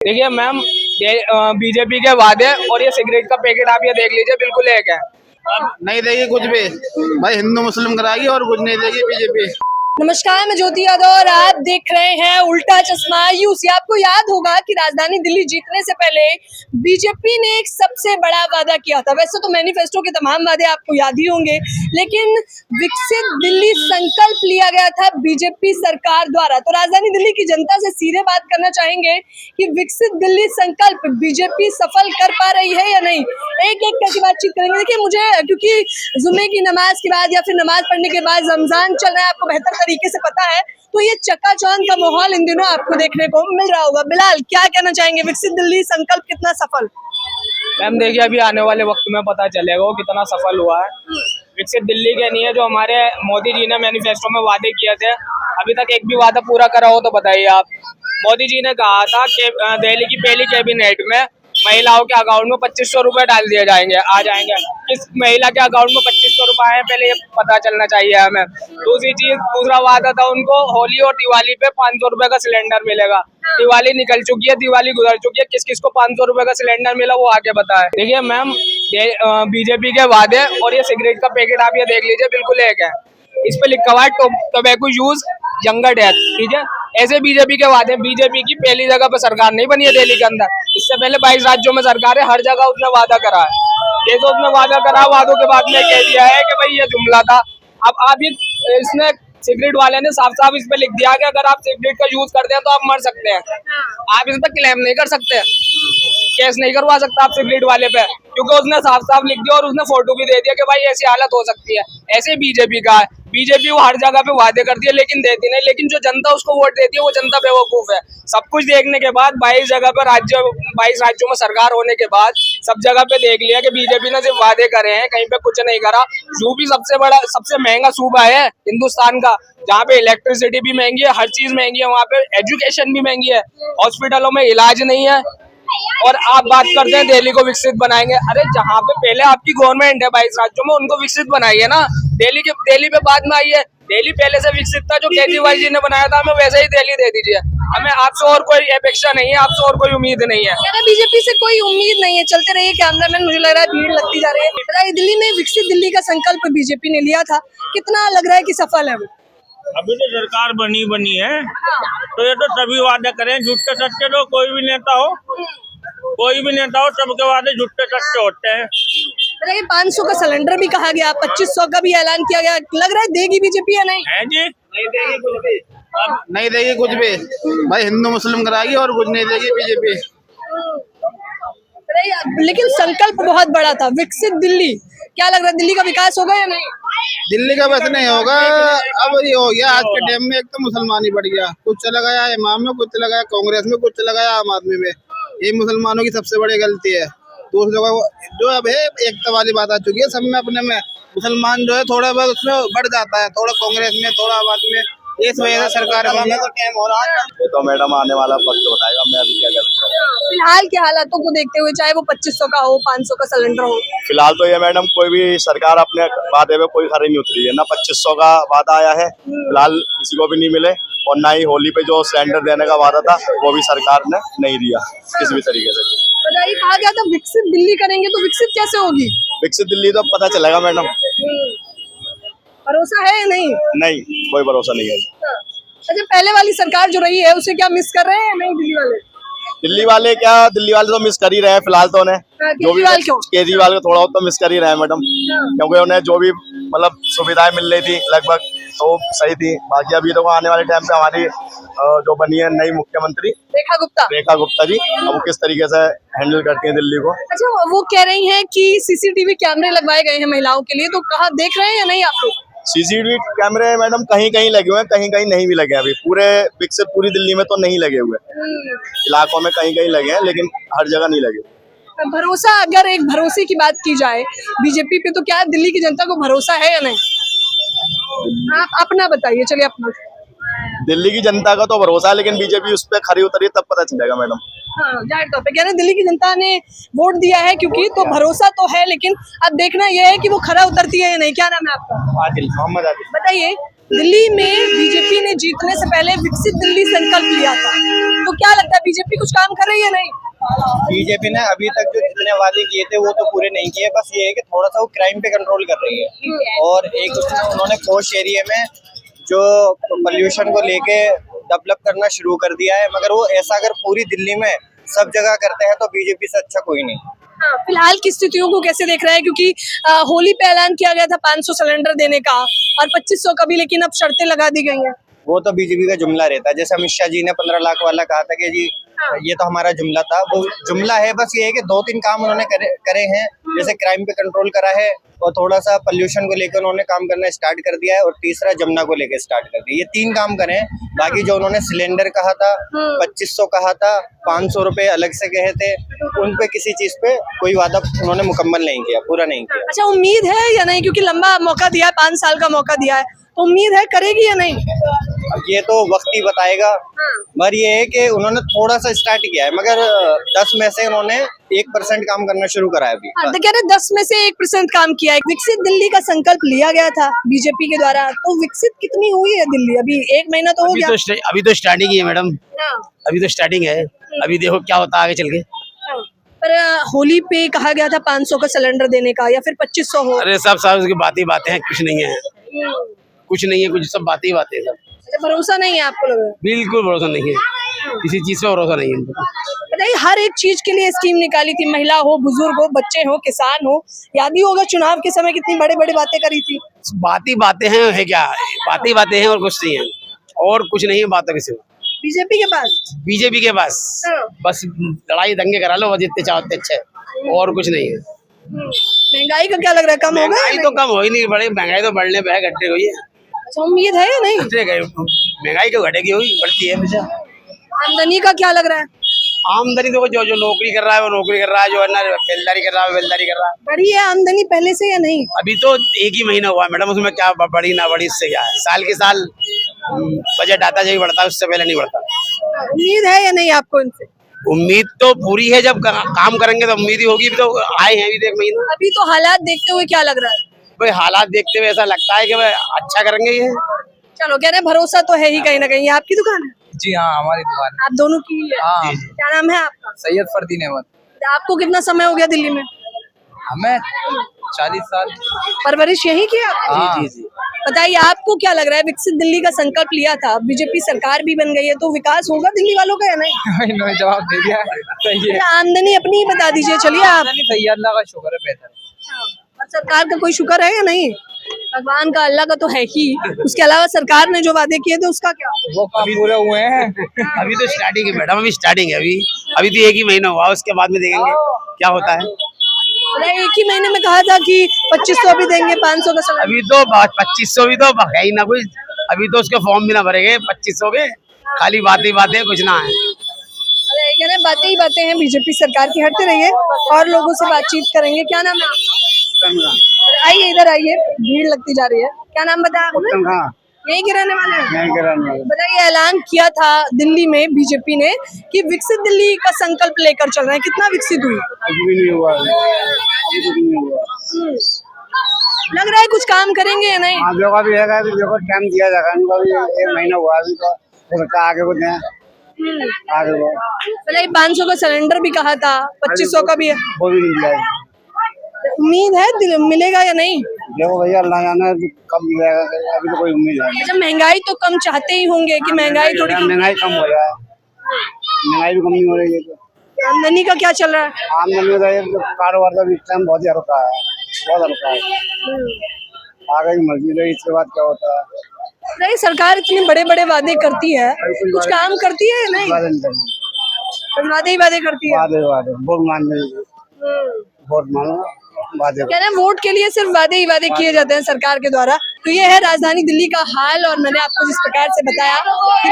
देखिए ma'am, BJP के वादे और ये सिगरेट का पैकेट आप ये देख लीजिए, बिल्कुल एक है। नहीं देगी कुछ भी भाई, हिंदू मुस्लिम कराएगी और कुछ नहीं देगी बीजेपी। नमस्कार, मैं ज्योति यादव और आप देख रहे हैं उल्टा चश्मा यूसी। आपको याद होगा कि राजधानी दिल्ली जीतने से पहले बीजेपी ने एक सबसे बड़ा वादा किया था। वैसे तो मैनिफेस्टो के तमाम वादे आपको याद ही होंगे, लेकिन विकसित दिल्ली संकल्प लिया गया था बीजेपी सरकार द्वारा। तो राजधानी दिल्ली की जनता से सीधे बात करना चाहेंगे कि विकसित दिल्ली संकल्प बीजेपी सफल कर पा रही है या नहीं। एक एक करके बातचीत करेंगे। देखिए, मुझे क्योंकि जुम्मे की नमाज के बाद या फिर नमाज पढ़ने के बाद रमजान चल रहा है, आपको बेहतर तरीके से पता है, तो ये चकाचौंध का माहौल इन दिनों आपको देखने को मिल रहा होगा। बिलाल, क्या कहना चाहेंगे, विकसित दिल्ली संकल्प कितना सफल? मैम देखिए, अभी आने वाले वक्त में पता चलेगा वो कितना सफल हुआ है। विकसित दिल्ली के नहीं है, जो हमारे मोदी जी ने मैनिफेस्टो में वादे किए थे, अभी तक एक भी वादा पूरा करा हो तो बताइए आप। मोदी जी ने कहा था कि दिल्ली की पहली कैबिनेट में महिलाओं के अकाउंट में 2500 रुपए डाल दिए जाएंगे, आ जाएंगे। किस महिला के अकाउंट में 2500 रुपए आए, पहले ये पता चलना चाहिए हमें। दूसरा वादा था उनको, होली और दिवाली पे 500 रुपए का सिलेंडर मिलेगा। दिवाली निकल चुकी है, दिवाली गुजर चुकी है, किस किस को 500 रुपए का सिलेंडर मिला वो आके बताए। देखिए मैम, बीजेपी के वादे और ये सिगरेट का पैकेट आप ये देख लीजिए, बिल्कुल एक है। इस पे लिखा हुआ है टोबैको यूज यंगर डेथ, ठीक है। ऐसे बीजेपी के वादे, बीजेपी की पहली जगह पे सरकार नहीं बनी है दिल्ली के अंदर, इससे पहले 22 राज्यों में सरकार है, हर जगह उसने वादा करा है। जैसे उसने वादा करा, वादों के बाद में कह दिया है कि भाई ये जुमला था। अब आप ये, इसने सिगरेट वाले ने साफ साफ इस पे लिख दिया कि अगर आप सिगरेट का यूज करते हैं तो आप मर सकते हैं। आप इस पे क्लेम नहीं कर सकते, केस नहीं करवा सकता आप सिगरेट वाले पे, क्योंकि उसने साफ साफ लिख दिया और उसने फोटो भी दे दिया कि भाई ऐसी हालत हो सकती है। ऐसे बीजेपी का है, बीजेपी वो हर जगह पे वादे करती है लेकिन देती नहीं। लेकिन जो जनता उसको वोट देती है वो जनता बेवकूफ है। सब कुछ देखने के बाद 22 जगह पर 22 राज्यों में सरकार होने के बाद सब जगह पे देख लिया कि बीजेपी ने सिर्फ वादे करे हैं, कहीं पे कुछ नहीं करा। यूपी सबसे बड़ा, सबसे महंगा सूबा है हिंदुस्तान का, जहाँ पे इलेक्ट्रिसिटी भी महंगी है, हर चीज महंगी है, वहाँ पे एजुकेशन भी महंगी है, हॉस्पिटलों में इलाज नहीं है। और आप बात करते हैं दिल्ली को विकसित बनाएंगे। अरे जहाँ पे पहले आपकी गवर्नमेंट है 22 राज्यों में, उनको विकसित बनाइए ना। दिल्ली पे बाद में आई है। दिल्ली पहले से विकसित था, जो केजरीवाल जी ने बनाया था, हमें वैसे ही दिल्ली दे दीजिए। हमें आपसे और कोई अपेक्षा नहीं है, आपसे और कोई उम्मीद नहीं है। बीजेपी से कोई उम्मीद नहीं है। चलते रहिए कैमरामैन, मुझे लग रहा है भीड़ लगती जा रही है। बताइए, दिल्ली में विकसित दिल्ली का संकल्प बीजेपी ने लिया था, कितना लग रहा है कि सफल है वो? अभी तो सरकार बनी है, तो ये तो सभी वादे करें, झूठे सच्चे। तो कोई भी नेता हो, सबके वादे झूठे सच्चे होते हैं। 500 का सिलेंडर भी कहा गया, 2500 का भी ऐलान किया गया। लग रहा है देगी बीजेपी या नहीं? है जी, नहीं देगी कुछ भी। नहीं देगी कुछ भी भाई, हिंदू मुस्लिम कराएगी और कुछ नहीं देगी बीजेपी। लेकिन संकल्प बहुत बड़ा था, विकसित दिल्ली। क्या लग रहा है, दिल्ली का विकास होगा या नहीं? दिल्ली का वैसे नहीं होगा। अब ये हो गया आज के टाइम में, एक तो मुसलमान ही बढ़ गया, कुछ चला गया इमाम में, कुछ चला गया कांग्रेस में, कुछ चला गया आम आदमी में। ये मुसलमानों की सबसे बड़ी गलती है। दूसरों का जो अब है, एकता वाली बात आ चुकी है सब में। अपने में मुसलमान जो है थोड़ा बहुत उसमें बढ़ जाता है, थोड़ा कांग्रेस में, थोड़ा आम आदमी में। इस वजह से सरकार तो मैडम आने वाला वक्त बताएगा, मैं अभी क्या कर सकता हूँ। फिलहाल के हालातों को देखते हुए, चाहे वो 2500 का हो, 500 का सिलेंडर हो, फिलहाल तो ये मैडम कोई भी सरकार अपने वादे पे कोई खरी नहीं उतरी है ना। 2500 का वादा आया है, फिलहाल किसी को भी नहीं मिले। और ना ही होली पे जो सिलेंडर देने का वादा था वो भी सरकार ने नहीं दिया किसी भी तरीके से। बताइए, कहा गया था विकसित दिल्ली करेंगे, तो विकसित कैसे होगी? विकसित दिल्ली तो पता चलेगा मैडम। भरोसा है या नहीं? नहीं, कोई भरोसा नहीं है। अच्छा, पहले वाली सरकार जो रही है उसे क्या मिस कर रहे हैं या नहीं दिल्ली वाले? दिल्ली वाले तो मिस कर ही रहे हैं फिलहाल। तो उन्हें जो भी केजरीवाल को थोड़ा तो मिस कर ही रहे हैं मैडम, क्योंकि उन्हें जो भी मतलब सुविधाएं मिल रही थी लगभग तो सही थी। बाकी अभी तो आने वाले टाइम पे हमारी जो बनी है नई मुख्यमंत्री रेखा गुप्ता जी, अब वो किस तरीके से हैंडल करती हैं दिल्ली को। अच्छा, वो कह रही हैं कि सीसीटीवी कैमरे लगवाए गए हैं महिलाओं के लिए, तो कहाँ देख रहे हैं या नहीं आप लोग? सीसीटीवी कैमरे मैडम कहीं कहीं लगे हुए हैं, कहीं कहीं नहीं भी लगे हैं। अभी पूरे विकसित पूरी दिल्ली में तो नहीं लगे हुए, इलाकों में कहीं कहीं लगे हैं, लेकिन हर जगह नहीं लगे। भरोसा, अगर एक भरोसे की बात की जाए बीजेपी पे, तो क्या दिल्ली की जनता को भरोसा है या नहीं? आप अपना बताइए। चलिए, अपना। दिल्ली की जनता का तो भरोसा है, लेकिन बीजेपी उस पर खरी उतरी तब पता चलेगा मैडम। हाँ, जाहिर तौर पे कह रहे हैं दिल्ली की जनता ने वोट दिया है, क्योंकि तो भरोसा तो है, लेकिन अब देखना यह है कि वो खरा उतरती है या नहीं। क्या नाम है आपका? आदिल, मोहम्मद आदिल। बताइए, दिल्ली में बीजेपी ने जीतने से पहले विकसित दिल्ली संकल्प लिया था, तो क्या लगता है बीजेपी कुछ काम कर रही है नहीं? बीजेपी ने अभी तक जो जितने वादे किए थे वो तो पूरे नहीं किए, बस ये है कि थोड़ा सा वो क्राइम पे कंट्रोल कर रही है। और एक उन्होंने पोस्ट एरिया में जो पोल्यूशन को लेके डेवलप करना शुरू कर दिया है, मगर वो ऐसा अगर पूरी दिल्ली में सब जगह करते हैं तो बीजेपी से अच्छा कोई नहीं। हाँ, फिलहाल की स्थितियों को कैसे देख रहे हैं, क्योंकि होली पे ऐलान किया गया था 500 सिलेंडर देने का और 2500 का भी, लेकिन अब शर्तें लगा दी गई हैं। वो तो बीजेपी का जुमला रहता है, जैसे अमित शाह जी ने 15 लाख वाला कहा था कि जी ये तो हमारा जुमला था, वो जुमला है। बस ये है कि 2-3 काम उन्होंने करे हैं, जैसे क्राइम पे कंट्रोल करा है और थोड़ा सा पोल्यूशन को लेकर उन्होंने काम करना स्टार्ट कर दिया है, और तीसरा जमुना को लेकर स्टार्ट कर दिया। ये 3 काम करे हैं। बाकी जो उन्होंने सिलेंडर कहा था, 2500 कहा था, 500 रुपए अलग से कहे थे, उन पे किसी चीज पे कोई वादा उन्होंने मुकम्मल नहीं किया, पूरा नहीं किया। अच्छा, उम्मीद है या नहीं, क्योंकि लंबा मौका दिया है, 5 साल का मौका दिया है, तो उम्मीद है करेगी या नहीं? अब ये तो वक्त ही बताएगा। मगर ये है कि उन्होंने थोड़ा सा स्टार्ट किया है, मगर 10 में से उन्होंने 1% काम करना शुरू करा है अभी। तो कह रहे 10 में से 1% काम किया है। विकसित दिल्ली का संकल्प लिया गया था बीजेपी के द्वारा, तो विकसित कितनी हुई है दिल्ली? अभी 1 महीना तो हो गया। अभी तो स्टार्टिंग ही है मैडम, अभी तो स्टार्टिंग है। अभी देखो क्या होता है आगे चल के। पर होली पे कहा गया था 500 का सिलेंडर देने का, या फिर 2500 हो। अरे सब उसकी बातें हैं, कुछ नहीं है, कुछ नहीं है, कुछ सब बातें सब। अच्छा, भरोसा नहीं है आपको? लग रहा है बिल्कुल भरोसा नहीं है, किसी चीज पे भरोसा नहीं है। बताइए, हर एक चीज के लिए स्कीम निकाली थी, महिला हो, बुजुर्ग हो, बच्चे हो, किसान हो। याद ही होगा चुनाव के समय कितनी बड़े बड़े बातें करी थी। बातें हैं, है क्या? बातें हैं और कुछ नहीं है, और कुछ नहीं है बातों के सिवा। बीजेपी के पास बस लड़ाई दंगे करा लो, बस जितने चाहो उतने अच्छे, और कुछ नहीं है। महंगाई का क्या लग रहा है, कम होगा? महंगाई तो कम हो ही नहीं, बड़े महंगाई तो बढ़ने पे है, घटने हुई है। अच्छा, उम्मीद है या नहीं? महंगाई तो घटेगी, हुई बढ़ती है हमेशा। आमदनी का क्या लग रहा है? आमदनी तो जो नौकरी कर रहा है वो नौकरी कर रहा है, जो है ना बेलदारी कर रहा है बेलदारी कर रहा है। बढ़ी है आमदनी पहले से या नहीं? अभी तो 1 ही महीना हुआ है मैडम, उसमें क्या बढ़ी ना बढ़ी, इससे क्या है? साल के साल बजट आता जब बढ़ता है, उससे पहले नहीं बढ़ता। उम्मीद है या नहीं आपको इनसे? उम्मीद तो पूरी है, जब काम करेंगे तो उम्मीद ही होगी। अभी तो आए हैं, अभी 1 महीना। अभी तो हालात देखते हुए क्या लग रहा है? भाई हालात देखते हुए ऐसा लगता है कि भाई अच्छा करेंगे ये। चलो, कह रहे भरोसा तो है ही कहीं ना कहीं। ये आपकी दुकान है? जी हाँ, हमारी दुकान है। आप दोनों की है? हाँ। क्या नाम है आपका? सैयद फरदीन अहमद। आपको कितना समय हो गया दिल्ली में? हमें 40 साल। परवरिश यही की आपने? जी। बताइए, आपको क्या लग रहा है, विकसित दिल्ली का संकल्प लिया था, बीजेपी सरकार भी बन गई है, तो विकास होगा दिल्ली वालों का या नहीं? इन्होंने जवाब दे दिया। सही है। आमदनी अपनी ही बता दीजिए। चलिए आप। सही है, अल्लाह का शुक्र है, बेहतर। और सरकार का कोई शुक्र है या नहीं? भगवान का, अल्लाह का तो है ही। उसके अलावा सरकार ने जो वादे किए थे उसका क्या? वो काम पूरे हुए हैं। अभी तो स्टार्टिंग है मैडम, अभी स्टार्टिंग है। अभी तो 1 ही महीना हुआ, उसके बाद में देखेंगे क्या होता है। 1 ही महीने में कहा था कि 2500 भी देंगे, 500 का सिलेंडर। अभी तो 2500 भी तो है ही ना कुछ। अभी तो उसके फॉर्म भी ना भरेंगे 2500 के, खाली बातें कुछ ना है। बातें ही बातें हैं बीजेपी सरकार की। हटते रहिए और लोगों से बातचीत करेंगे। क्या नाम है? आइए, इधर आइए, भीड़ लगती जा रही है। क्या नाम बताया आपने? यहीं के रहने वाले हैं? बताइए, ऐलान किया था दिल्ली में बीजेपी ने कि विकसित दिल्ली का संकल्प लेकर चल रहे हैं, कितना विकसित हुई? अभी भी नहीं हुआ, अभी कुछ नहीं हुआ। लग रहा है कुछ काम करेंगे या नहीं? जो का भी है, जो टाइम दिया जाएगा, उनका भी 1 महीना हुआ, अभी तो आगे कुछ है, आगे वो। बताइए, 500 का सिलेंडर भी कहा था, 2500 का भी है, वो भी नहीं दिया। उम्मीद है मिलेगा या नहीं? देखो भैया, अल्लाह जाने कब मिलेगा, अभी तो कोई उम्मीद है। अच्छा, महंगाई तो कम चाहते ही होंगे कि महंगाई थोड़ी महंगाई कम हो जाए, महंगाई भी कम नहीं हो रही है। तो आमदनी का क्या चल रहा है? आमदनी का कारोबार का इस टाइम बहुत हल्का है, बहुत हल्का है। आगे की मर्जी है, इसके बाद क्या होता है। नहीं, सरकार इतने बड़े बड़े वादे करती है, कुछ काम करती है या नहीं? वादे ही वादे करती है। वादे वोट मांगने, वोट मांगो, वादे। क्या ना, वोट के लिए सिर्फ वादे ही वादे किए जाते हैं सरकार के द्वारा। तो ये है राजधानी दिल्ली का हाल, और मैंने आपको जिस प्रकार से बताया कि